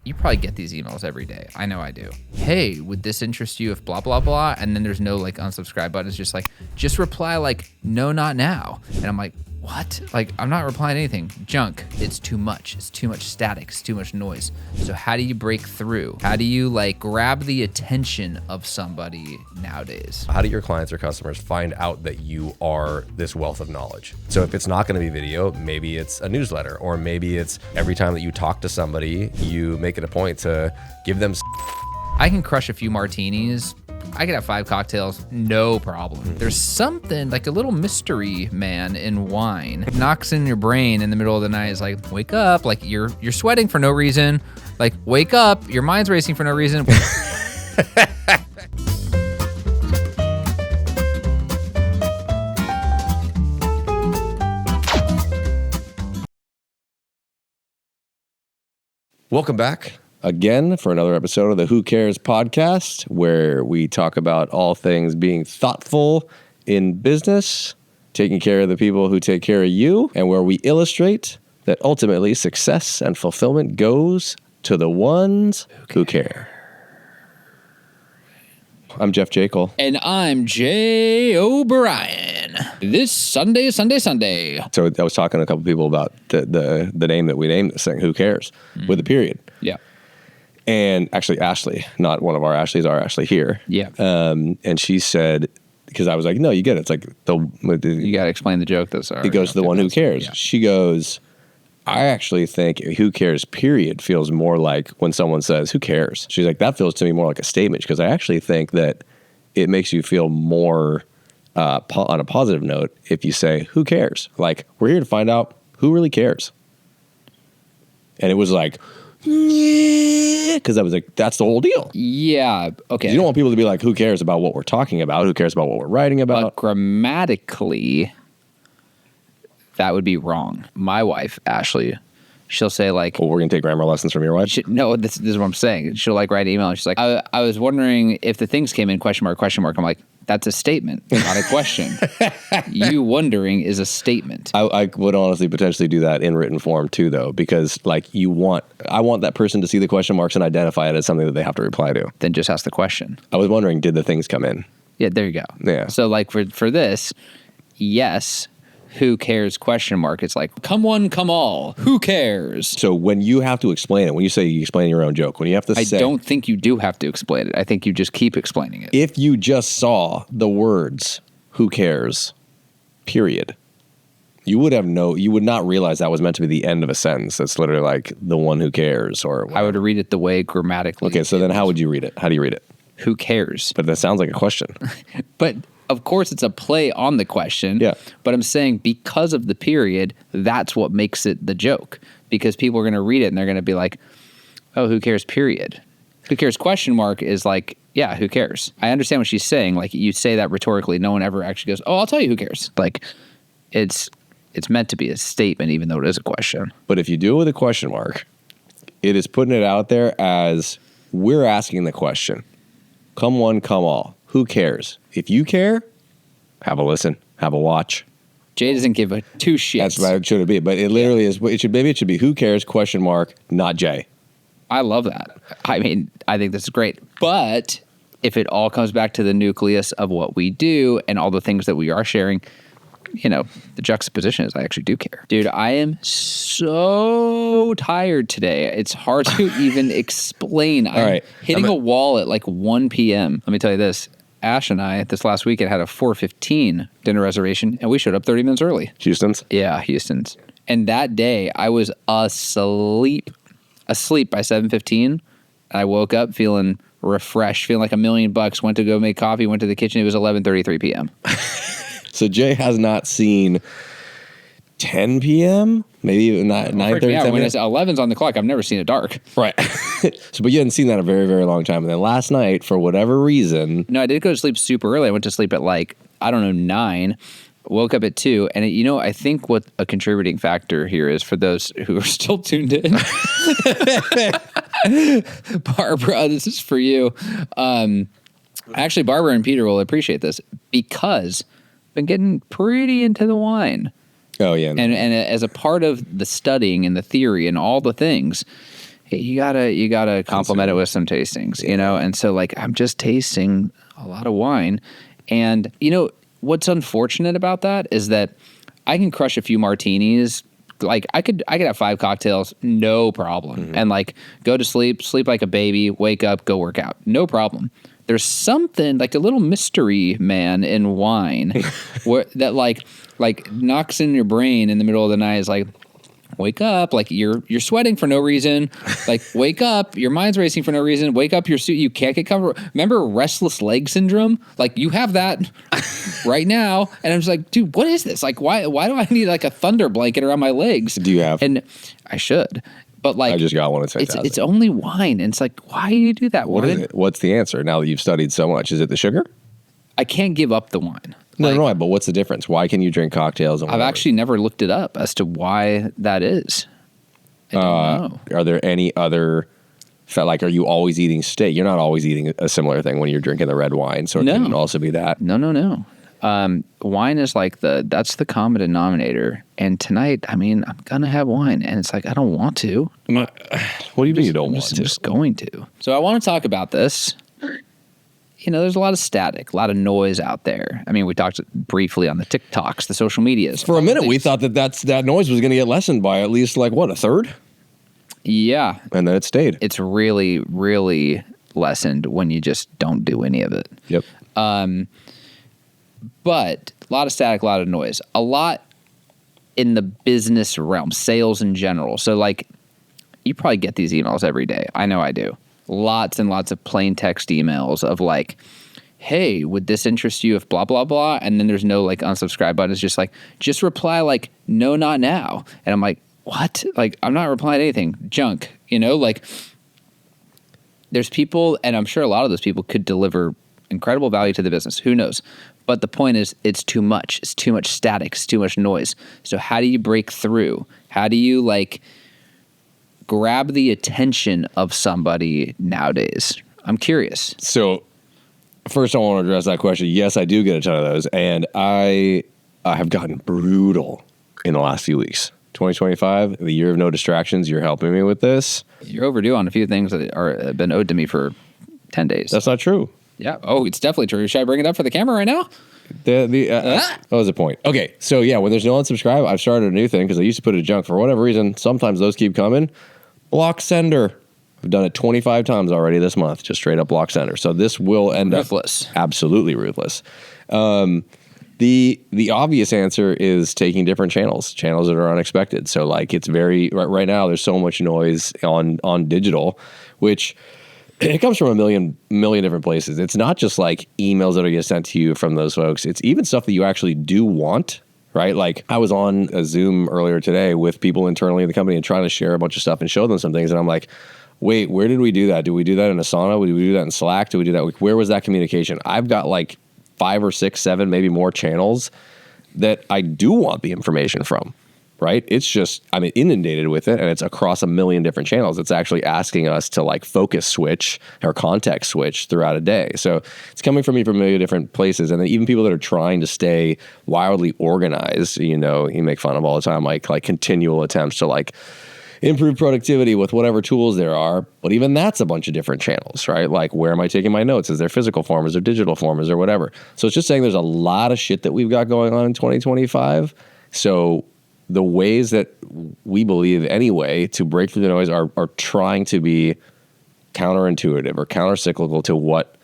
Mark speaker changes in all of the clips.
Speaker 1: you probably get these emails every day. I know I do. Hey, would this interest you if blah, blah, blah? And then there's no like unsubscribe button. It's just like, just reply like, no, not now. And I'm like, what? Like, I'm not replying anything. Junk. It's too much. It's too much static. It's too much noise. So how do you break through? How do you like grab the attention of somebody nowadays?
Speaker 2: How do your clients or customers find out that you are this wealth of knowledge? So if it's not going to be video, maybe it's a newsletter, or maybe it's every time that you talk to somebody, you make it a point to give them.
Speaker 1: I can crush a few martinis. I could have 5 cocktails, no problem. There's something like a little mystery man in wine. It knocks in your brain in the middle of the night. It's like, wake up, like you're sweating for no reason. Like, wake up, your mind's racing for no reason.
Speaker 2: Welcome back again for another episode of the Who Cares podcast, where we talk about all things being thoughtful in business, taking care of the people who take care of you, and where we illustrate that ultimately success and fulfillment goes to the ones who care. I'm Jeff Jekyll.
Speaker 1: And I'm Jay O'Brien. This Sunday.
Speaker 2: So I was talking to a couple people about the name that we named this thing, Who Cares, with a period.
Speaker 1: Yeah.
Speaker 2: And actually, Ashley, not one of our Ashleys, our Ashley here.
Speaker 1: Yeah.
Speaker 2: And she said, because I was like, no, you get it. It's like
Speaker 1: You got to explain the joke.
Speaker 2: It goes to the one who cares. Yeah. She goes, I actually think who cares, period, feels more like when someone says, who cares? She's like, that feels to me more like a statement, because I actually think that it makes you feel more on a positive note if you say, who cares? Like, we're here to find out who really cares. And it was like, because I was like, that's the whole deal.
Speaker 1: Yeah, okay.
Speaker 2: You don't want people to be like, who cares about what we're talking about? Who cares about what we're writing about?
Speaker 1: But grammatically, that would be wrong. My wife, Ashley, she'll say like...
Speaker 2: Well, we're going to take grammar lessons from your wife?
Speaker 1: No, this is what I'm saying. She'll like write an email and she's like, I was wondering if the things came in, question mark, question mark. I'm like, that's a statement, not a question. You wondering is a statement.
Speaker 2: I would honestly potentially do that in written form too, though, because like I want that person to see the question marks and identify it as something that they have to reply to.
Speaker 1: Then just ask the question.
Speaker 2: I was wondering, did the things come in?
Speaker 1: Yeah, there you go.
Speaker 2: Yeah.
Speaker 1: So like for this, yes, who cares, question mark. It's like, come one, come all. Who cares?
Speaker 2: So when you have to explain it, when you say you explain your own joke, when you have to say...
Speaker 1: I don't think you do have to explain it. I think you just keep explaining it.
Speaker 2: If you just saw the words, who cares, period, you would not realize that was meant to be the end of a sentence. That's literally like the one who cares, or...
Speaker 1: I would read it the way grammatically.
Speaker 2: Okay, so then how would you read it? How do you read it?
Speaker 1: Who cares?
Speaker 2: But that sounds like a question.
Speaker 1: But... Of course, it's a play on the question,
Speaker 2: yeah.
Speaker 1: But I'm saying because of the period, that's what makes it the joke. Because people are going to read it and they're going to be like, oh, who cares, period. Who cares, question mark is like, yeah, who cares? I understand what she's saying. Like, you say that rhetorically. No one ever actually goes, oh, I'll tell you who cares. Like, it's meant to be a statement, even though it is a question.
Speaker 2: But if you do it with a question mark, it is putting it out there as we're asking the question. Come one, come all. Who cares? If you care, have a listen, have a watch.
Speaker 1: Jay doesn't give a two shits.
Speaker 2: That's what it should be. But it literally is. Maybe it should be who cares, question mark, not Jay.
Speaker 1: I love that. I mean, I think this is great. But if it all comes back to the nucleus of what we do and all the things that we are sharing, you know, the juxtaposition is I actually do care. Dude, I am so tired today. It's hard to even explain. I'm hitting a wall at like 1 p.m. Let me tell you this. Ash and I, this last weekend, had a 4:15 dinner reservation, and we showed up 30 minutes early.
Speaker 2: Houston's?
Speaker 1: Yeah, Houston's. And that day, I was asleep by 7:15, and I woke up feeling refreshed, feeling like $1 million, went to go make coffee, went to the kitchen. It was 11:33 p.m.
Speaker 2: So Jay has not seen 10 p.m., maybe even 9:30.
Speaker 1: Yeah, when it's 11's on the clock, I've never seen it dark.
Speaker 2: Right. So, but you hadn't seen that in a very, very long time. And then last night, for whatever reason...
Speaker 1: No, I did go to sleep super early. I went to sleep at 9, woke up at 2. And, I think what a contributing factor here is for those who are still tuned in. Barbara, this is for you. Actually, Barbara and Peter will appreciate this because I've been getting pretty into the wine.
Speaker 2: Oh, yeah.
Speaker 1: And as a part of the studying and the theory and all the things, hey, you gotta complement it with some tastings, you know? And so like, I'm just tasting a lot of wine. And you know, what's unfortunate about that is that I can crush a few martinis. Like I could have 5 cocktails, no problem. And like go to sleep like a baby, wake up, go work out. No problem. There's something like a little mystery man in wine where that like knocks in your brain in the middle of the night is like, wake up, like you're sweating for no reason. Like wake up, your mind's racing for no reason. Wake up, your suit, you can't get comfortable. Remember restless leg syndrome? Like you have that right now. And I'm just like, dude, what is this? Like why do I need like a thunder blanket around my legs?
Speaker 2: Do you have?
Speaker 1: And I should. But like
Speaker 2: I just got one. It's fantastic.
Speaker 1: It's only wine. And it's like, why do you do that?
Speaker 2: What is it? What's the answer now that you've studied so much? Is it the sugar?
Speaker 1: I can't give up the wine.
Speaker 2: No, but what's the difference? Why can you drink cocktails? And
Speaker 1: I've actually never looked it up as to why that is. I don't know.
Speaker 2: Are there any other, like, are you always eating steak? You're not always eating a similar thing when you're drinking the red wine, so it can also be that.
Speaker 1: No. Wine is like that's the common denominator. And tonight, I mean, I'm gonna have wine, and it's like I don't want to.
Speaker 2: What do you mean you don't want to?
Speaker 1: I'm just going to. So I want to talk about this. You know, there's a lot of static, a lot of noise out there. I mean, we talked briefly on the TikToks, the social medias.
Speaker 2: For a minute, we thought that noise was going to get lessened by at least like what, a third?
Speaker 1: Yeah,
Speaker 2: and then it stayed.
Speaker 1: It's really, really lessened when you just don't do any of it.
Speaker 2: Yep.
Speaker 1: But a lot of static, a lot of noise, a lot in the business realm, sales in general. So like, you probably get these emails every day. I know I do. Lots and lots of plain text emails of like, hey, would this interest you if blah, blah, blah? And then there's no like unsubscribe button. It's just like, just reply like, no, not now. And I'm like, what? Like, I'm not replying to anything. Junk, you know, like there's people, and I'm sure a lot of those people could deliver incredible value to the business. Who knows? But the point is, it's too much. It's too much static. It's too much noise. So how do you break through? How do you like grab the attention of somebody nowadays? I'm curious.
Speaker 2: So first I want to address that question. Yes, I do get a ton of those. And I have gotten brutal in the last few weeks. 2025, the year of no distractions. You're helping me with this.
Speaker 1: You're overdue on a few things that have been owed to me for 10 days.
Speaker 2: That's not true.
Speaker 1: Yeah. Oh, it's definitely true. Should I bring it up for the camera right now?
Speaker 2: That was the point. Okay, so yeah, when there's no unsubscribe, I've started a new thing because I used to put it in junk for whatever reason. Sometimes those keep coming. Block sender. I've done it 25 times already this month, just straight up block sender. So this will end
Speaker 1: Ruthless.
Speaker 2: up absolutely ruthless. The obvious answer is taking different channels that are unexpected. So like it's very right now there's so much noise on digital, which it comes from a million different places. It's not just like emails that are getting sent to you from those folks. It's even stuff that you actually do want. Right? Like I was on a Zoom earlier today with people internally in the company and trying to share a bunch of stuff and show them some things. And I'm like, wait, where did we do that? Do we do that in Asana? Did we do that in Slack? Do we do that? Where was that communication? I've got like 5 or 6, 7, maybe more channels that I do want the information from. Right? It's just, I'm inundated with it and it's across a million different channels. It's actually asking us to like focus switch or context switch throughout a day. So it's coming from me from a million different places. And then even people that are trying to stay wildly organized, you know, you make fun of all the time, like continual attempts to like improve productivity with whatever tools there are. But even that's a bunch of different channels, right? Like where am I taking my notes? Is there physical form? Is there digital form? Is there whatever? So it's just saying there's a lot of shit that we've got going on in 2025. So the ways that we believe anyway to break through the noise are trying to be counterintuitive or countercyclical to what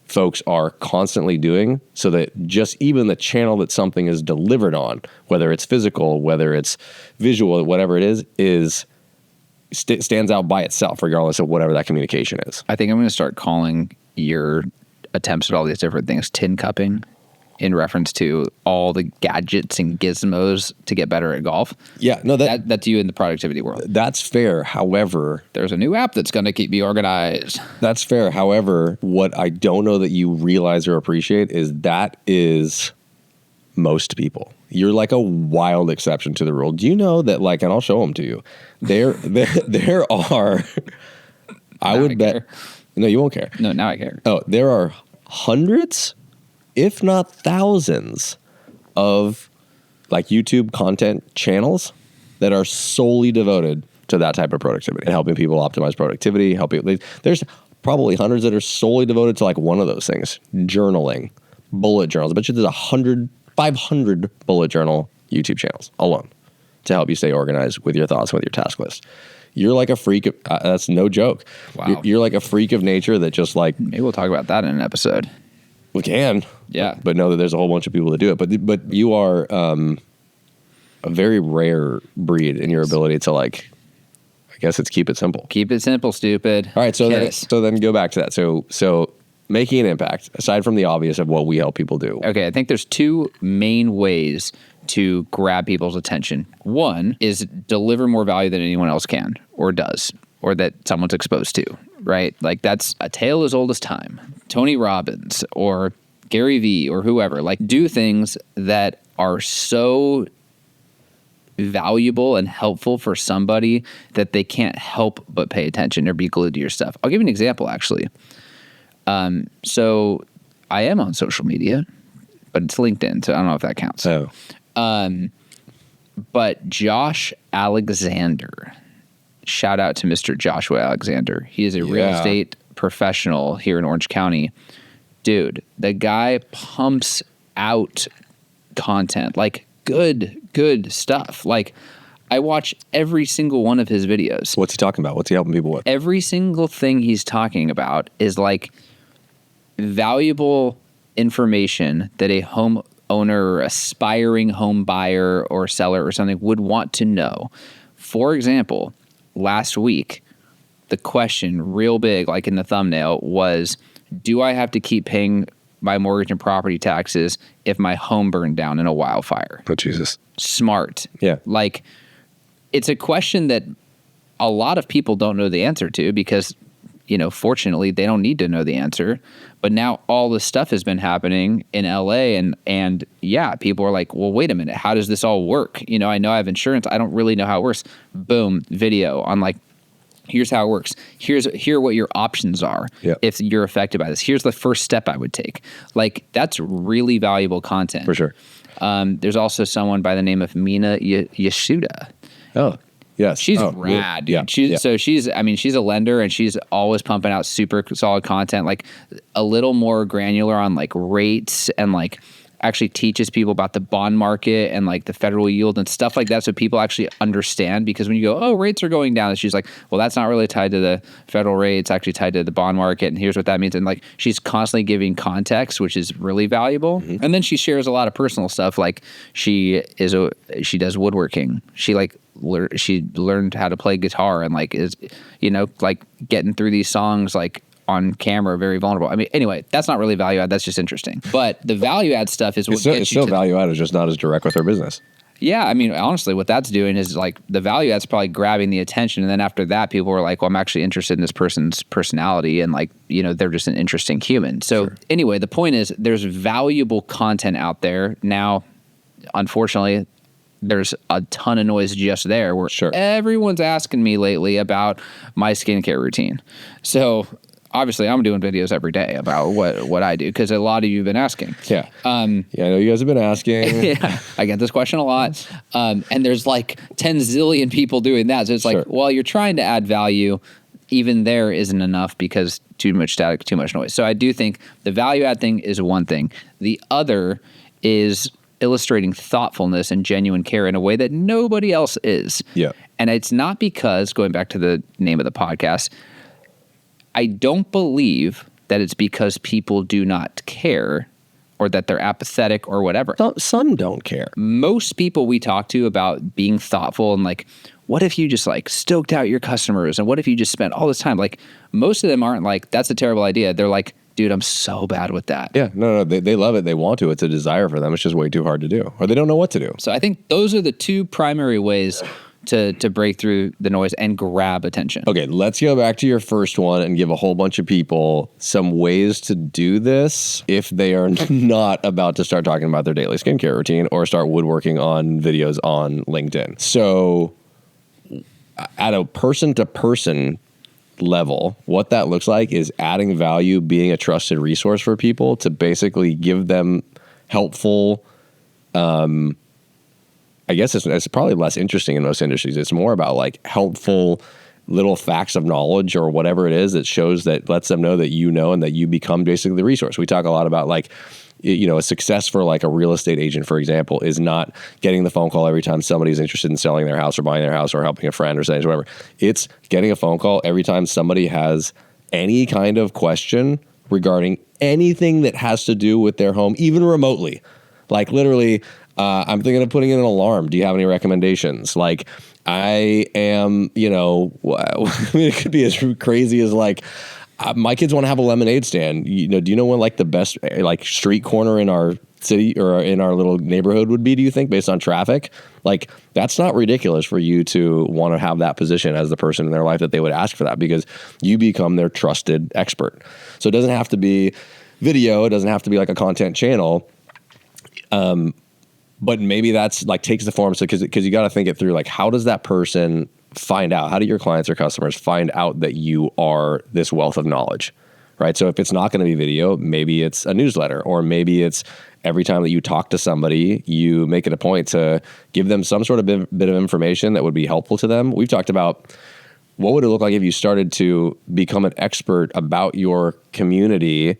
Speaker 2: folks are constantly doing so that just even the channel that something is delivered on, whether it's physical, whether it's visual, whatever it is stands out by itself regardless of whatever that communication is.
Speaker 1: I think I'm going to start calling your attempts at all these different things tin cupping, in reference to all the gadgets and gizmos to get better at golf.
Speaker 2: Yeah, no,
Speaker 1: that's you in the productivity world.
Speaker 2: That's fair. However,
Speaker 1: there's a new app that's going to keep me organized.
Speaker 2: That's fair. However, what I don't know that you realize or appreciate is most people. You're like a wild exception to the rule. Do you know that like, and I'll show them to you. There are, I would bet. No, you won't care.
Speaker 1: No, now I care.
Speaker 2: Oh, there are hundreds, if not thousands, of like YouTube content channels that are solely devoted to that type of productivity and helping people optimize productivity. There's probably hundreds that are solely devoted to like one of those things. Journaling, bullet journals. I bet you there's 500 bullet journal YouTube channels alone to help you stay organized with your thoughts, with your task list. You're like a freak of, that's no joke.
Speaker 1: Wow.
Speaker 2: You're like a freak of nature that just like,
Speaker 1: maybe we'll talk about that in an episode.
Speaker 2: we can.
Speaker 1: Yeah.
Speaker 2: But know that there's a whole bunch of people that do it. But you are a very rare breed in your ability to like, I guess it's keep it simple.
Speaker 1: Keep it simple, stupid.
Speaker 2: All right. So then go back to that. So making an impact, aside from the obvious of what we help people do.
Speaker 1: Okay, I think there's two main ways to grab people's attention. One is deliver more value than anyone else can or does, or that someone's exposed to, right? Like that's a tale as old as time. Tony Robbins or Gary Vee or whoever, like do things that are so valuable and helpful for somebody that they can't help but pay attention or be glued to your stuff. I'll give you an example, actually. So I am on social media, but it's LinkedIn, so I don't know if that counts.
Speaker 2: Oh.
Speaker 1: But Josh Alexander, shout out to Mr. Joshua Alexander. He is a real estate professional here in Orange County. Dude, the guy pumps out content, like good stuff. Like I watch every single one of his videos.
Speaker 2: What's he talking about? What's he helping people with?
Speaker 1: Every single thing he's talking about is like valuable information that a homeowner or aspiring home buyer or seller or something would want to know. For example, last week, the question real big, like in the thumbnail, was, do I have to keep paying my mortgage and property taxes if my home burned down in a wildfire?
Speaker 2: Oh, Jesus.
Speaker 1: Smart.
Speaker 2: Yeah.
Speaker 1: Like, it's a question that a lot of people don't know the answer to because, you know, fortunately, they don't need to know the answer. But now all this stuff has been happening in LA and yeah, people are like, well, wait a minute, how does this all work? You know I have insurance. I don't really know how it works. Boom, video on like, here's how it works. Here are what your options are if you're affected by this. Here's the first step I would take. Like, that's really valuable content.
Speaker 2: For sure.
Speaker 1: There's also someone by the name of Mina Yasuda.
Speaker 2: Oh, yes.
Speaker 1: She's rad, dude.
Speaker 2: Yeah.
Speaker 1: So she's a lender and she's always pumping out super solid content, like a little more granular on like rates and like actually teaches people about the bond market and like the federal yield and stuff like that so people actually understand. Because when you go, oh, rates are going down, and she's like, well, that's not really tied to the federal rate. It's actually tied to the bond market. And here's what that means. And like she's constantly giving context, which is really valuable. Mm-hmm. And then she shares a lot of personal stuff. Like she does woodworking. She learned how to play guitar and like is, you know, like getting through these songs like on camera, very vulnerable. I mean, anyway, that's not really value add. That's just interesting. But the value add stuff is what
Speaker 2: it's still value add. It's just not as direct with her business.
Speaker 1: Yeah, I mean, honestly, what that's doing is like the value add's probably grabbing the attention, and then after that, people are like, "Well, I'm actually interested in this person's personality, and like, you know, they're just an interesting human." So anyway, the point is, there's valuable content out there now. Unfortunately, there's a ton of noise just there where everyone's asking me lately about my skincare routine. So obviously, I'm doing videos every day about what I do because a lot of you have been asking.
Speaker 2: Yeah. I know you guys have been asking.
Speaker 1: Yeah, I get this question a lot. And there's like 10 zillion people doing that. So it's like, well, you're trying to add value. Even there isn't enough because too much static, too much noise. So I do think the value add thing is one thing. The other is illustrating thoughtfulness and genuine care in a way that nobody else is.
Speaker 2: Yeah.
Speaker 1: And it's not because, going back to the name of the podcast, I don't believe that it's because people do not care or that they're apathetic or whatever.
Speaker 2: Some don't care.
Speaker 1: Most people we talk to about being thoughtful and like, what if you just like stoked out your customers and what if you just spent all this time? Like most of them aren't like, that's a terrible idea. They're like, dude, I'm so bad with that.
Speaker 2: Yeah, no, they love it. They want to. It's a desire for them. It's just way too hard to do or they don't know what to do.
Speaker 1: So I think those are the two primary ways to break through the noise and grab attention.
Speaker 2: Okay, let's go back to your first one and give a whole bunch of people some ways to do this if they are not about to start talking about their daily skincare routine or start woodworking on videos on LinkedIn. So at a person-to-person level, what that looks like is adding value, being a trusted resource for people to basically give them helpful I guess it's probably less interesting in most industries. It's more about like helpful little facts of knowledge or whatever it is that shows that lets them know that you know and that you become basically the resource. We talk a lot about like, a success for like a real estate agent, for example, is not getting the phone call every time somebody's interested in selling their house or buying their house or helping a friend or saying whatever. It's getting a phone call every time somebody has any kind of question regarding anything that has to do with their home, even remotely. Like literally, I'm thinking of putting in an alarm. Do you have any recommendations? Like I am, it could be as crazy as like, my kids want to have a lemonade stand. Do you know when like the best like street corner in our city or in our little neighborhood would be, do you think, based on traffic? Like that's not ridiculous for you to want to have that position as the person in their life that they would ask for that, because you become their trusted expert. So it doesn't have to be video. It doesn't have to be like a content channel. But maybe that's like takes the form. So because you got to think it through, like how does that person find out? How do your clients or customers find out that you are this wealth of knowledge, right? So if it's not going to be video, maybe it's a newsletter, or maybe it's every time that you talk to somebody, you make it a point to give them some sort of bit of information that would be helpful to them. We've talked about what would it look like if you started to become an expert about your community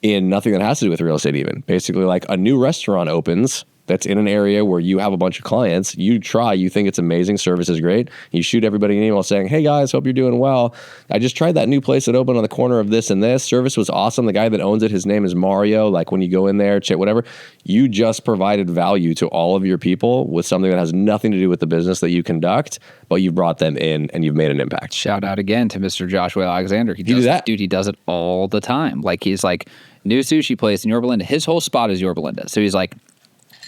Speaker 2: in nothing that has to do with real estate even. Basically, like a new restaurant opens that's in an area where you have a bunch of clients, you think it's amazing, service is great, you shoot everybody an email saying, hey guys, hope you're doing well. I just tried that new place that opened on the corner of this and this. Service was awesome. The guy that owns it, his name is Mario. Like when you go in there, check whatever, you just provided value to all of your people with something that has nothing to do with the business that you conduct, but you've brought them in and you've made an impact.
Speaker 1: Shout out again to Mr. Joshua Alexander. He does that. Dude, he does it all the time. Like he's like, new sushi place in Yorba Linda. His whole spot is Yorba Linda. So he's like,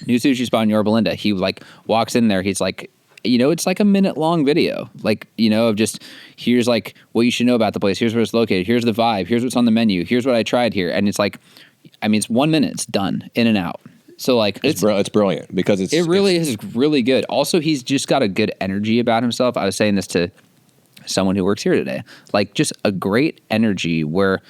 Speaker 1: new sushi spot in Yorba Linda. He like walks in there. He's like, it's like a minute long video. Like, of just, here's like what you should know about the place. Here's where it's located. Here's the vibe. Here's what's on the menu. Here's what I tried here. And it's like, it's 1 minute. It's done, in and out. So like,
Speaker 2: it's brilliant because it
Speaker 1: really is really good. Also, he's just got a good energy about himself. I was saying this to someone who works here today, like just a great energy where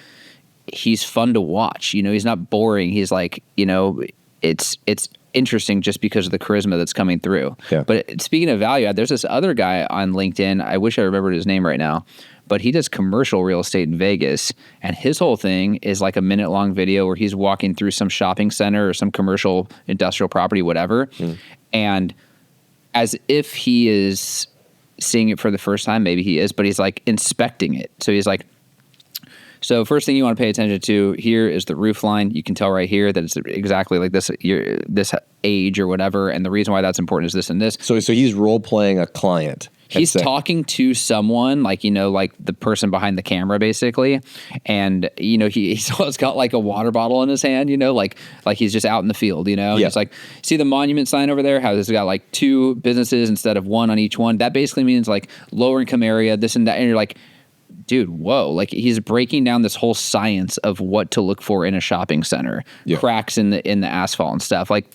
Speaker 1: he's fun to watch. He's not boring. He's like, it's interesting just because of the charisma that's coming through.
Speaker 2: Yeah.
Speaker 1: But speaking of value add, there's this other guy on LinkedIn. I wish I remembered his name right now, but he does commercial real estate in Vegas. And his whole thing is like a minute long video where he's walking through some shopping center or some commercial industrial property, whatever. And as if he is seeing it for the first time, maybe he is, but he's like inspecting it. So he's like, so first thing you want to pay attention to here is the roof line. You can tell right here that it's exactly like this age or whatever. And the reason why that's important is this and this.
Speaker 2: So he's role playing a client.
Speaker 1: He's talking to someone like, like the person behind the camera basically. And, he's always got like a water bottle in his hand, like he's just out in the field,
Speaker 2: Yeah.
Speaker 1: It's like, see the monument sign over there? How this has got like 2 businesses instead of 1 on each one. That basically means like lower income area, this and that. And you're like, dude, whoa. Like he's breaking down this whole science of what to look for in a shopping center, cracks in the asphalt and stuff, like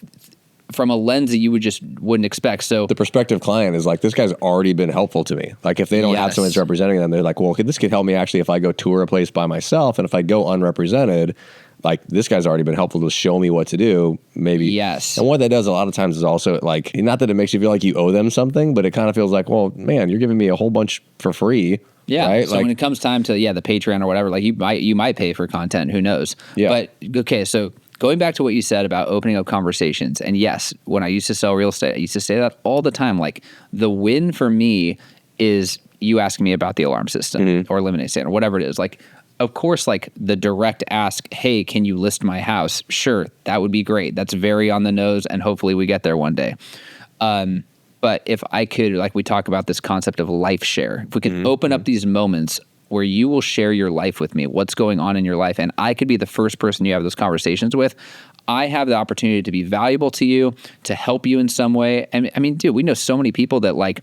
Speaker 1: from a lens that you wouldn't expect. So
Speaker 2: the prospective client is like, this guy's already been helpful to me. Like if they don't have someone that's representing them, they're like, well, this could help me actually if I go tour a place by myself. And if I go unrepresented, like this guy's already been helpful to show me what to do, maybe.
Speaker 1: Yes.
Speaker 2: And what that does a lot of times is also like, not that it makes you feel like you owe them something, but it kind of feels like, well, man, you're giving me a whole bunch for free.
Speaker 1: Yeah.
Speaker 2: Right?
Speaker 1: So when it comes time to the Patreon or whatever, like you might pay for content. Who knows?
Speaker 2: Yeah.
Speaker 1: But okay, so going back to what you said about opening up conversations, and yes, when I used to sell real estate, I used to say that all the time. Like the win for me is you asking me about the alarm system or lemonade stand or whatever it is. Like, of course, like the direct ask, hey, can you list my house? Sure, that would be great. That's very on the nose, and hopefully we get there one day. But if I could, like we talk about this concept of life share, if we could open up these moments where you will share your life with me, what's going on in your life, and I could be the first person you have those conversations with, I have the opportunity to be valuable to you, to help you in some way. And I mean, dude, we know so many people that like,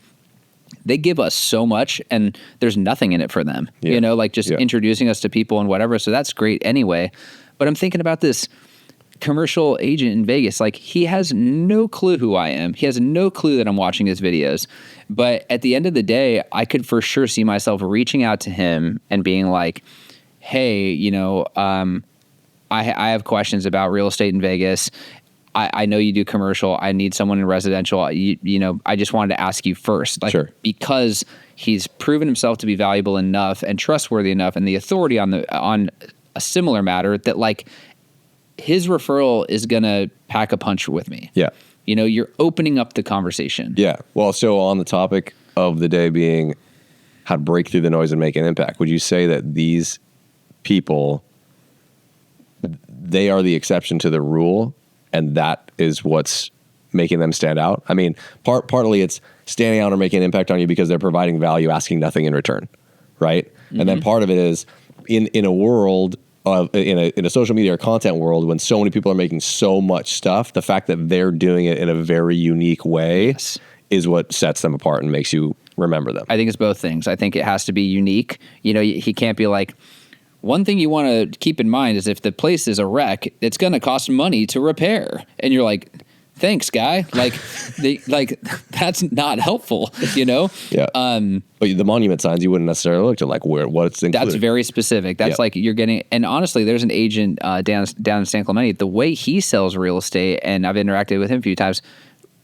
Speaker 1: they give us so much and there's nothing in it for them, like just introducing us to people and whatever. So that's great anyway. But I'm thinking about this commercial agent in Vegas. Like he has no clue who I am. He has no clue that I'm watching his videos. But at the end of the day, I could for sure see myself reaching out to him and being like, hey, I have questions about real estate in Vegas. I know you do commercial. I need someone in residential. I just wanted to ask you first, like,
Speaker 2: Sure.
Speaker 1: because he's proven himself to be valuable enough and trustworthy enough, and the authority on a similar matter that like his referral is gonna pack a punch with me.
Speaker 2: Yeah.
Speaker 1: You're opening up the conversation.
Speaker 2: Yeah. Well, so on the topic of the day being how to break through the noise and make an impact, would you say that these people, they are the exception to the rule, and that is what's making them stand out? I mean, partly it's standing out or making an impact on you because they're providing value, asking nothing in return, right? Mm-hmm. And then part of it is in a world of in a social media or content world, when so many people are making so much stuff, the fact that they're doing it in a very unique way is what sets them apart and makes you remember them.
Speaker 1: I think it's both things. I think it has to be unique. He can't be like, one thing you want to keep in mind is if the place is a wreck, it's going to cost money to repair. And you're like, thanks, guy. Like, that's not helpful,
Speaker 2: Yeah. But the monument signs, you wouldn't necessarily look to like what's included.
Speaker 1: That's very specific. That's like you're getting, and honestly, there's an agent down in San Clemente. The way he sells real estate, and I've interacted with him a few times,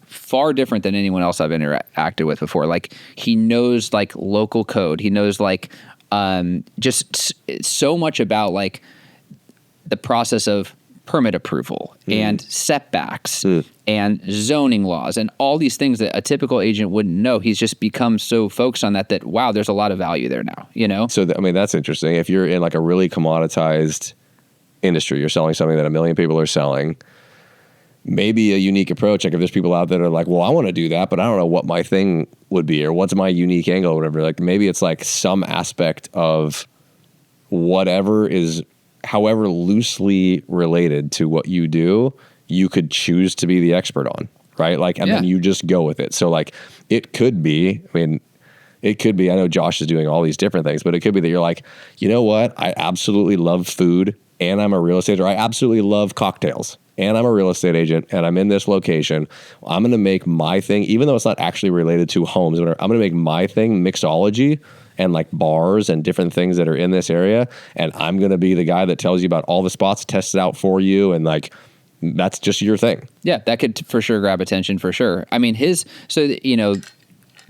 Speaker 1: far different than anyone else I've interacted with before. Like, he knows like local code. He knows like just so much about like the process of permit approval and setbacks and zoning laws and all these things that a typical agent wouldn't know. He's just become so focused on that wow, there's a lot of value there now, So,
Speaker 2: that's interesting. If you're in like a really commoditized industry, you're selling something that a million people are selling, maybe a unique approach. Like if there's people out there that are like, well, I want to do that, but I don't know what my thing would be or what's my unique angle or whatever. Like maybe it's like some aspect of whatever is however loosely related to what you do, you could choose to be the expert on, right? Like, and then you just go with it. So like it could be, I know Josh is doing all these different things, but it could be that you're like, you know what? I absolutely love food and I'm a real estate, or I absolutely love cocktails and I'm a real estate agent and I'm in this location. I'm going to make my thing, even though it's not actually related to homes, I'm going to make my thing mixology and like bars and different things that are in this area. And I'm going to be the guy that tells you about all the spots, tests it out for you. And like, that's just your thing.
Speaker 1: Yeah, that could for sure grab attention for sure. I mean,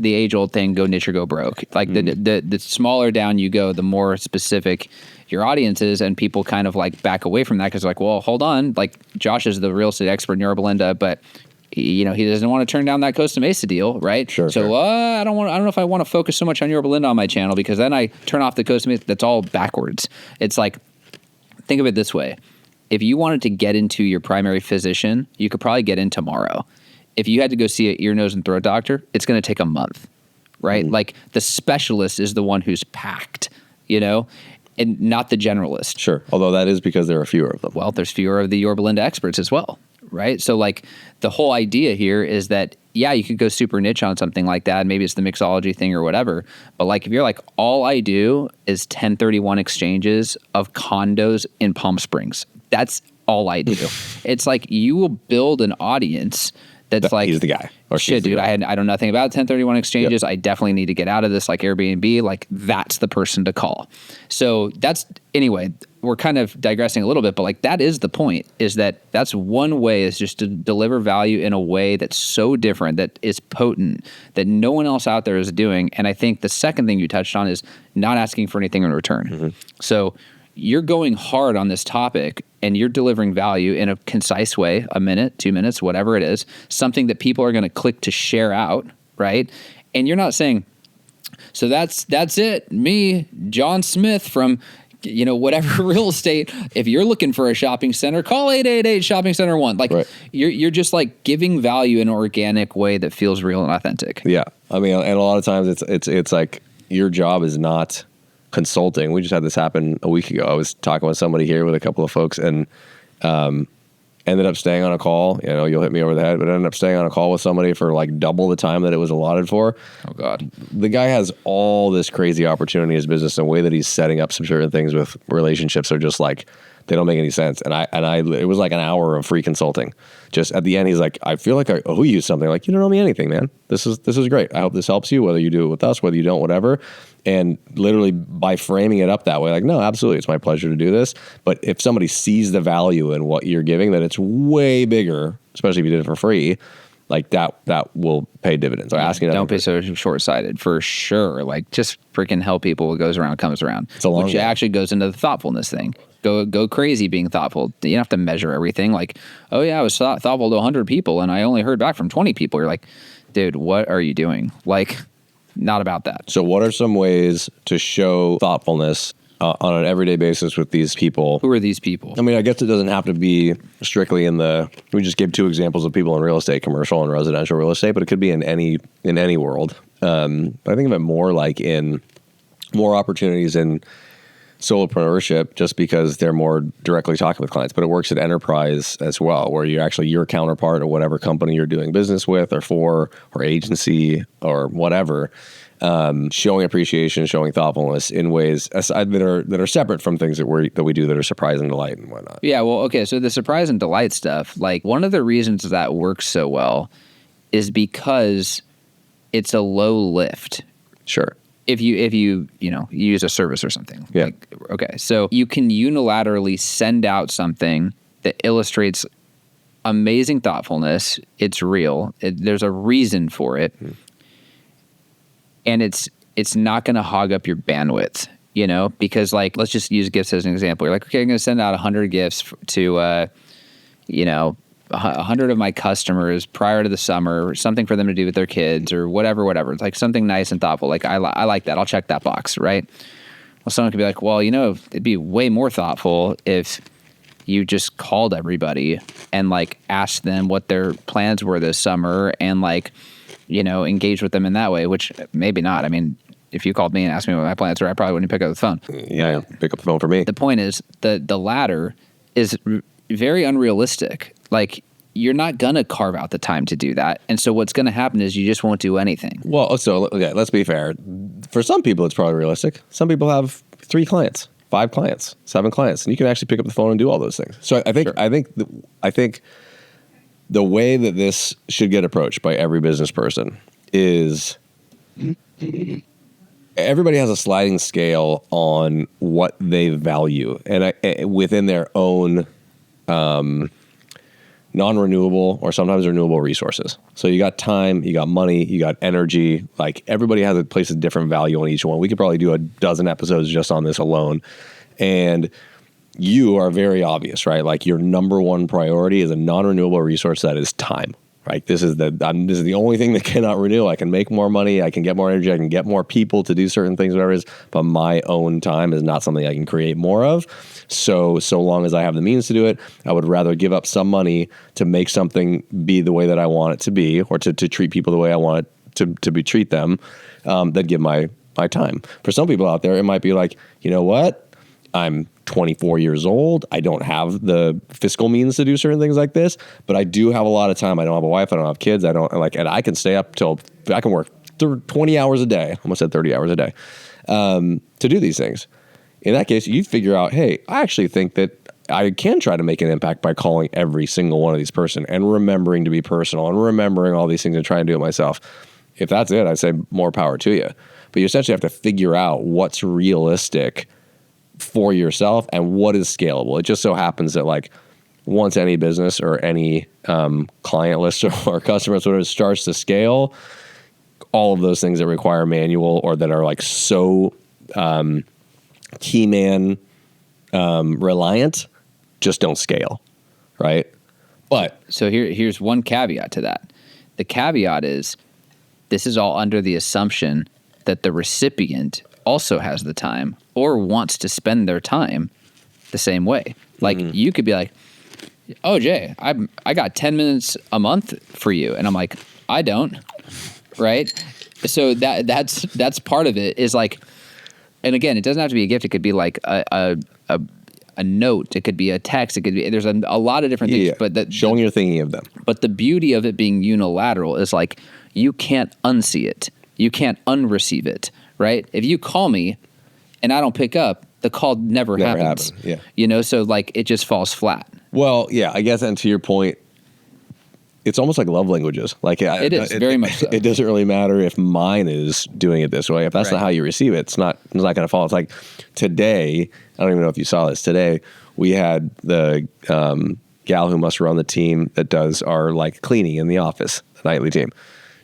Speaker 1: the age old thing, go niche or go broke. Like the smaller down you go, the more specific your audience is, and people kind of like back away from that because like, well, hold on, like Josh is the real estate expert in Yorba Linda, but he doesn't want to turn down that Costa Mesa deal, right?
Speaker 2: Sure.
Speaker 1: So I don't know if I want to focus so much on Yorba Linda on my channel because then I turn off the Costa Mesa. That's all backwards. It's like, think of it this way: if you wanted to get into your primary physician, you could probably get in tomorrow. If you had to go see an ear, nose, and throat doctor, it's going to take a month, right? Like the specialist is the one who's packed, and not the generalist.
Speaker 2: Sure. Although that is because there are fewer of them.
Speaker 1: Well, there's fewer of the Yorba Linda experts as well, right? So like the whole idea here is that, yeah, you could go super niche on something like that. Maybe it's the mixology thing or whatever. But like if you're like, all I do is 1031 exchanges of condos in Palm Springs. That's all I do. It's like you will build an audience that's like,
Speaker 2: he's the guy. Or
Speaker 1: shit, dude, I know nothing about 1031 exchanges. Yep. I definitely need to get out of this, like Airbnb. Like that's the person to call. So anyway, we're kind of digressing a little bit, but like that is the point, is that's one way, is just to deliver value in a way that's so different, that is potent, that no one else out there is doing. And I think the second thing you touched on is not asking for anything in return. Mm-hmm. So you're going hard on this topic and you're delivering value in a concise way, a minute, 2 minutes, whatever it is, something that people are going to click to share out, right? And you're not saying, so that's it, me, John Smith from, whatever real estate. If you're looking for a shopping center, call 888 Shopping Center 1. Like right. You're just like giving value in an organic way that feels real and authentic.
Speaker 2: Yeah. I mean, and a lot of times it's like your job is not consulting. We just had this happen a week ago. I was talking with somebody here with a couple of folks and ended up staying on a call. You'll hit me over the head, but ended up staying on a call with somebody for like double the time that it was allotted for.
Speaker 1: Oh God.
Speaker 2: The guy has all this crazy opportunity in his business, and the way that he's setting up some certain things with relationships are just like, they don't make any sense. And it was like an hour of free consulting. Just at the end, he's like, I feel like I owe you something. Like, you don't owe me anything, man. This is great. I hope this helps you, whether you do it with us, whether you don't, whatever. And literally by framing it up that way, like, no, absolutely, it's my pleasure to do this. But if somebody sees the value in what you're giving, that it's way bigger, especially if you did it for free, like that will pay dividends. Or asking
Speaker 1: Don't be so short-sighted, for sure. Like, just freaking help people. What goes around comes around.
Speaker 2: It's a long
Speaker 1: which
Speaker 2: game.
Speaker 1: actually goes into the thoughtfulness thing. Go crazy being thoughtful. You don't have to measure everything. Like, oh yeah, I was thoughtful to 100 people and I only heard back from 20 people. You're like, dude, what are you doing? Like, not about that.
Speaker 2: So what are some ways to show thoughtfulness on an everyday basis with these people?
Speaker 1: Who are these people?
Speaker 2: I mean, I guess it doesn't have to be strictly we just gave 2 examples of people in real estate, commercial and residential real estate, but it could be in any world. I think of it more like in more opportunities in soloprenneurship, just because they're more directly talking with clients, but it works at enterprise as well, where you're actually your counterpart of whatever company you're doing business with or for, or agency or whatever, showing appreciation, showing thoughtfulness in ways that are separate from things that we do that are surprise and delight and whatnot.
Speaker 1: Yeah, well, okay, so the surprise and delight stuff, like, one of the reasons that works so well is because it's a low lift.
Speaker 2: Sure.
Speaker 1: If you use a service or something.
Speaker 2: Yeah.
Speaker 1: Like, okay. So you can unilaterally send out something that illustrates amazing thoughtfulness. It's real. There's a reason for it. And it's not going to hog up your bandwidth, because, like, let's just use gifts as an example. You're like, okay, I'm going to send out 100 gifts to, 100 of my customers prior to the summer, something for them to do with their kids or whatever. It's like something nice and thoughtful. Like, I like that. I'll check that box, right? Well, someone could be like, well, it'd be way more thoughtful if you just called everybody and, like, asked them what their plans were this summer and, like, engage with them in that way, which maybe not. I mean, if you called me and asked me what my plans were, I probably wouldn't pick up the phone.
Speaker 2: Yeah, pick up the phone for me.
Speaker 1: The point is, the latter is very unrealistic. Like, you're not going to carve out the time to do that. And so what's going to happen is you just won't do anything.
Speaker 2: Well, so okay, let's be fair. For some people, it's probably realistic. Some people have 3 clients, 5 clients, 7 clients, and you can actually pick up the phone and do all those things. So I think, sure. I think the way that this should get approached by every business person is everybody has a sliding scale on what they value, and within their own non-renewable or sometimes renewable resources. So you got time, you got money, you got energy. Like, everybody has a place of different value on each one. We could probably do a dozen episodes just on this alone. And you are very obvious, right? Like, your number one priority is a non-renewable resource that is time. Right? This is the only thing that cannot renew. I can make more money, I can get more energy, I can get more people to do certain things, whatever it is, but my own time is not something I can create more of. So long as I have the means to do it, I would rather give up some money to make something be the way that I want it to be, or to treat people the way I want it to treat them, than give my time. For some people out there, it might be like, you know what? I'm 24 years old. I don't have the fiscal means to do certain things like this, but I do have a lot of time. I don't have a wife. I don't have kids. And I can stay up till I can work 20 hours a day. Almost said 30 hours a day, to do these things. In that case, you figure out, hey, I actually think that I can try to make an impact by calling every single one of these person and remembering to be personal and remembering all these things and trying to do it myself. If that's it, I'd say more power to you. But you essentially have to figure out what's realistic for yourself and what is scalable. It just so happens that, like, once any business or any client list or customer sort of starts to scale, all of those things that require manual or that are, like, so key man reliant just don't scale, right? But
Speaker 1: so here's one caveat to that. The caveat is this is all under the assumption that the recipient also has the time or wants to spend their time the same way. Like, you could be like, oh, Jay, I got 10 minutes a month for you. And I'm like, I don't, right? So that's part of it is, like, and again, it doesn't have to be a gift. It could be like a note. It could be a text. It could be, there's a lot of different things.
Speaker 2: Yeah.
Speaker 1: But
Speaker 2: showing you're thinking of them.
Speaker 1: But the beauty of it being unilateral is, like, you can't unsee it. You can't unreceive it, right? If you call me and I don't pick up, the call never happens.
Speaker 2: Yeah.
Speaker 1: So, like, it just falls flat.
Speaker 2: Well, yeah, I guess, and to your point, it's almost like love languages. Like
Speaker 1: it is very much so.
Speaker 2: It doesn't really matter if mine is doing it this way. If that's not how you receive it, it's not going to fall. It's like today, I don't even know if you saw this. Today, we had the gal who must run the team that does our like cleaning in the office, the nightly team.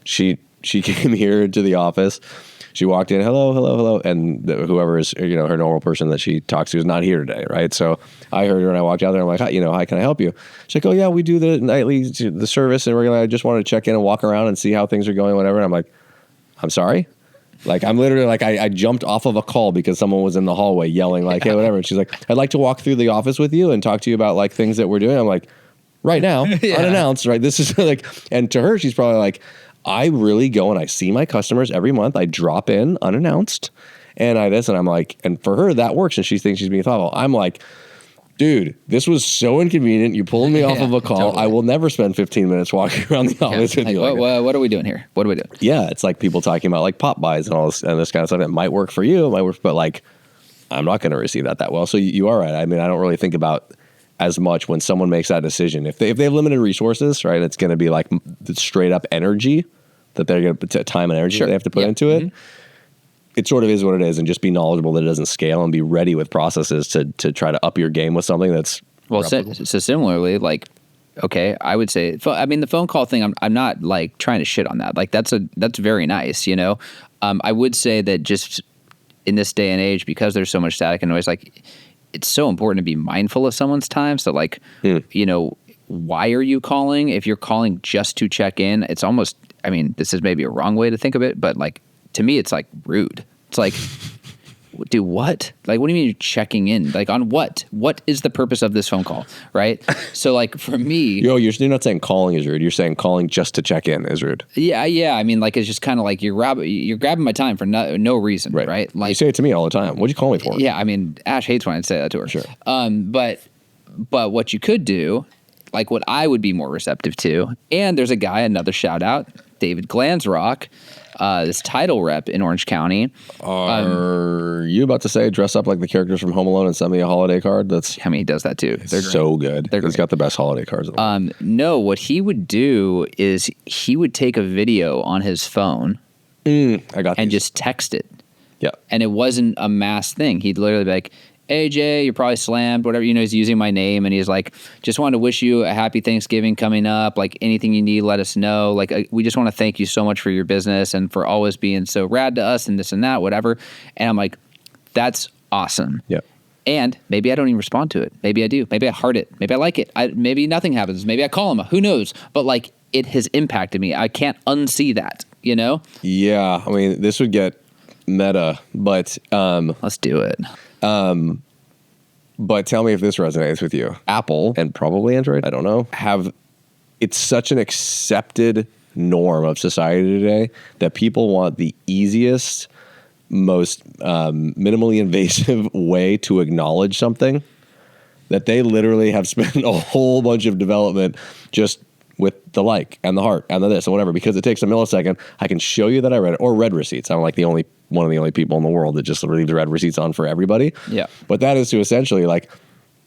Speaker 2: She came here to the office. She walked in, hello, and whoever is, her normal person that she talks to is not here today, right? So I heard her and I walked out there. I'm like, hi, can I help you? She's like, oh yeah, we do the nightly, the service, and I just wanted to check in and walk around and see how things are going, whatever. And I'm like, I'm sorry? Like, I'm literally like, I jumped off of a call because someone was in the hallway yelling like, hey, whatever. And she's like, I'd like to walk through the office with you and talk to you about like things that we're doing. I'm like, right now, unannounced, right? This is like, and to her, she's probably like, I really go and I see my customers every month. I drop in unannounced and I'm like, and for her that works and she thinks she's being thoughtful. I'm like, dude, this was so inconvenient. You pulled me off of a call. Totally. I will never spend 15 minutes walking around the office with you.
Speaker 1: What are we doing here? What are we doing?
Speaker 2: Yeah, it's like people talking about like pop buys and all this and this kind of stuff. It might work for you, it might work, but like, I'm not going to receive that well. So you are right. I mean, I don't really think about as much when someone makes that decision. If they have limited resources, right, it's going to be like the straight up energy that they're going to put time and energy that they have to put into it. It sort of is what it is, and just be knowledgeable that it doesn't scale and be ready with processes to try to up your game with something that's
Speaker 1: so similarly, like, okay, I would say, I mean, the phone call thing, I'm not like trying to shit on that. Like that's very nice, I would say that just in this day and age, because there's so much static and noise, like it's so important to be mindful of someone's time. So like, why are you calling? If you're calling just to check in, it's almost, I mean, this is maybe a wrong way to think of it, but like, to me, it's like rude. It's like, do what? Like, what do you mean you're checking in? Like, on what? What is the purpose of this phone call, right? So like, for me...
Speaker 2: You're not saying calling is rude. You're saying calling just to check in is rude.
Speaker 1: Yeah. I mean, like, it's just kind of like you're grabbing my time for no reason, right? Like,
Speaker 2: you say it to me all the time. What'd you call me for?
Speaker 1: Yeah, I mean, Ash hates when I say that to her.
Speaker 2: Sure.
Speaker 1: But what you could do, like what I would be more receptive to, and there's a guy, another shout out, David Glansrock, this title rep in Orange County.
Speaker 2: Are you about to say dress up like the characters from Home Alone and send me a holiday card?
Speaker 1: I mean, he does that too.
Speaker 2: They're so good. He's got the best holiday cards in the world.
Speaker 1: No, what he would do is he would take a video on his phone and just text it.
Speaker 2: Yeah.
Speaker 1: And it wasn't a mass thing. He'd literally be like, hey, Jay, you're probably slammed, whatever. He's using my name, and he's like, just wanted to wish you a happy Thanksgiving coming up. Like, anything you need, let us know. Like, we just want to thank you so much for your business and for always being so rad to us and this and that, whatever. And I'm like, that's awesome.
Speaker 2: Yeah.
Speaker 1: And maybe I don't even respond to it. Maybe I do. Maybe I heart it. Maybe I like it. Maybe nothing happens. Maybe I call him. Who knows? But, like, it has impacted me. I can't unsee that,
Speaker 2: Yeah. I mean, this would get meta, but...
Speaker 1: let's do it.
Speaker 2: But tell me if this resonates with you. Apple, and probably Android, I don't know, it's such an accepted norm of society today that people want the easiest, most minimally invasive way to acknowledge something, that they literally have spent a whole bunch of development just with the like and the heart and the this and whatever, because it takes a millisecond. I can show you that I read it, or read receipts. I'm like one of the only people in the world that just leaves read receipts on for everybody.
Speaker 1: Yeah.
Speaker 2: But that is to essentially, like,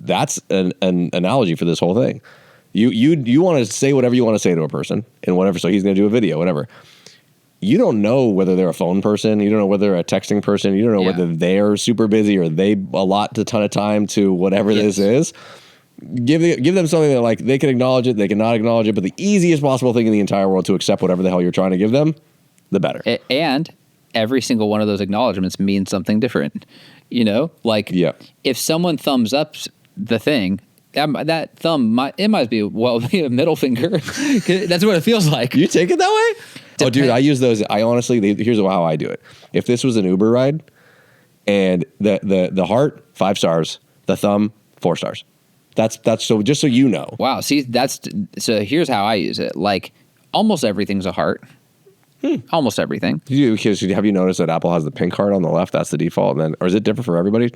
Speaker 2: that's an analogy for this whole thing. You want to say whatever you want to say to a person and whatever. So he's going to do a video, whatever. You don't know whether they're a phone person. You don't know whether they're a texting person. You don't know whether they're super busy or they allot a ton of time to whatever this is. Give them something that, like, they can acknowledge it, they cannot acknowledge it, but the easiest possible thing in the entire world to accept whatever the hell you're trying to give them, the better.
Speaker 1: And every single one of those acknowledgments means something different. Like, if someone thumbs up the thing, that thumb might be a middle finger. That's what it feels like.
Speaker 2: You take it that way? Oh, dude, I use those. I honestly, here's how I do it. If this was an Uber ride, and the heart 5 stars, the thumb 4 stars. That's so, just so you know.
Speaker 1: Wow. See, so here's how I use it. Like, almost everything's a heart. Almost everything.
Speaker 2: Because have you noticed that Apple has the pink heart on the left? That's the default. Or is it different for everybody?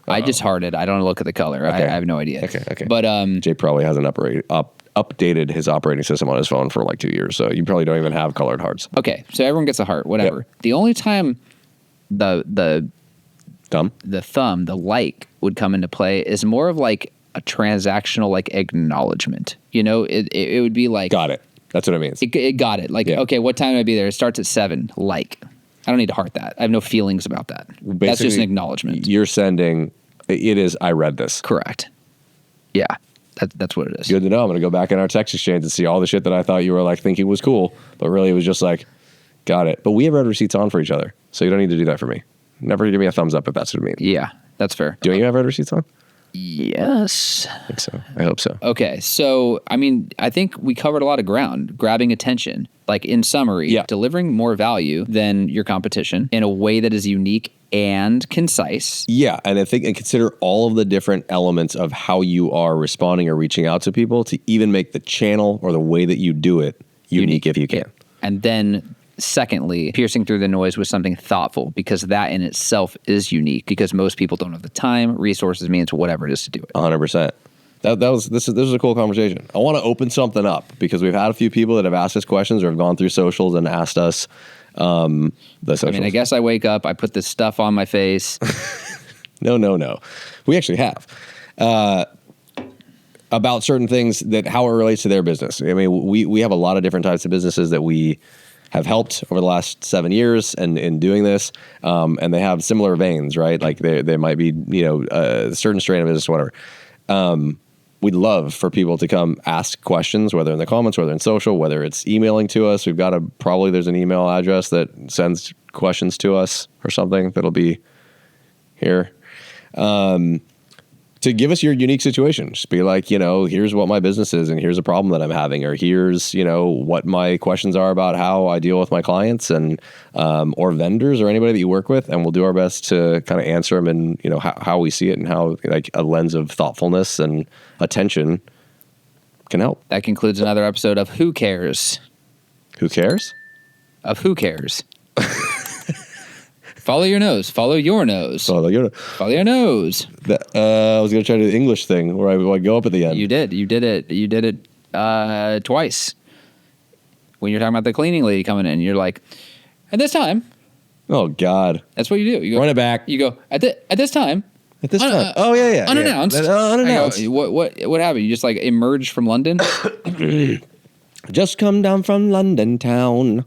Speaker 1: I just hearted. I don't look at the color. Okay. I have no idea.
Speaker 2: Okay.
Speaker 1: But
Speaker 2: Jay probably hasn't updated his operating system on his phone for like 2 years, so you probably don't even have colored hearts.
Speaker 1: Okay, so everyone gets a heart, whatever. Yep. The only time the thumb, the like would come into play is more of like a transactional like acknowledgement. You know, it would be like,
Speaker 2: Got it. That's what it means.
Speaker 1: It got it. Like,
Speaker 2: Yeah.
Speaker 1: okay, what time would I be there? It starts at 7. Like, I don't need to heart that. I have no feelings about that. That's just
Speaker 2: Basically,
Speaker 1: an acknowledgement.
Speaker 2: You're sending, it is, I read this.
Speaker 1: Correct. Yeah, that's what it is.
Speaker 2: Good to know. I'm going to go back in our text exchange and see all the shit that I thought you were like thinking was cool, but really it was just like, got it. But we have read receipts on for each other, so you don't need to do that for me. Never give me a thumbs up if that's what it means.
Speaker 1: Yeah, that's fair.
Speaker 2: Do you have read receipts on?
Speaker 1: Yes.
Speaker 2: I think so. I hope so.
Speaker 1: Okay, so I mean, I think we covered a lot of ground. Grabbing attention, like in summary,
Speaker 2: Yeah.
Speaker 1: delivering more value than your competition in a way that is unique and concise.
Speaker 2: Yeah, and I think and consider all of the different elements of how you are responding or reaching out to people to even make the channel or the way that you do it unique if you can.
Speaker 1: And then secondly, piercing through the noise with something thoughtful, because that in itself is unique, because most people don't have the time, resources, means, whatever it is to do it.
Speaker 2: 100%. This was a cool conversation. I want to open something up because we've had a few people that have asked us questions or have gone through socials and asked us the socials.
Speaker 1: I mean, I guess I wake up, I put this stuff on my face.
Speaker 2: No. We actually have. About certain things that how it relates to their business. I mean, we have a lot of different types of businesses that we have helped over the last 7 years and in doing this, and they have similar veins, right? Like they might be, a certain strain of business, whatever. We'd love for people to come ask questions, whether in the comments, whether in social, whether it's emailing to us. We've got there's an email address that sends questions to us or something that'll be here. To give us your unique situation. Just be like, here's what my business is and here's a problem that I'm having, or here's, what my questions are about how I deal with my clients and, or vendors or anybody that you work with. And we'll do our best to kind of answer them and, how we see it and how like a lens of thoughtfulness and attention can help.
Speaker 1: That concludes another episode of Who Cares?
Speaker 2: Who cares?
Speaker 1: Of Who Cares? Follow your nose. Follow your nose.
Speaker 2: Follow your
Speaker 1: nose.
Speaker 2: I was going to try to do the English thing where I go up at the end.
Speaker 1: You did it twice. When you're talking about the cleaning lady coming in, you're like, at this time.
Speaker 2: Oh, God.
Speaker 1: That's what you do. You go,
Speaker 2: run it back.
Speaker 1: You go, at this time.
Speaker 2: At this time. Oh, yeah.
Speaker 1: Unannounced.
Speaker 2: Yeah. Unannounced.
Speaker 1: I go, what happened? You just like emerged from London?
Speaker 2: Just come down from London town.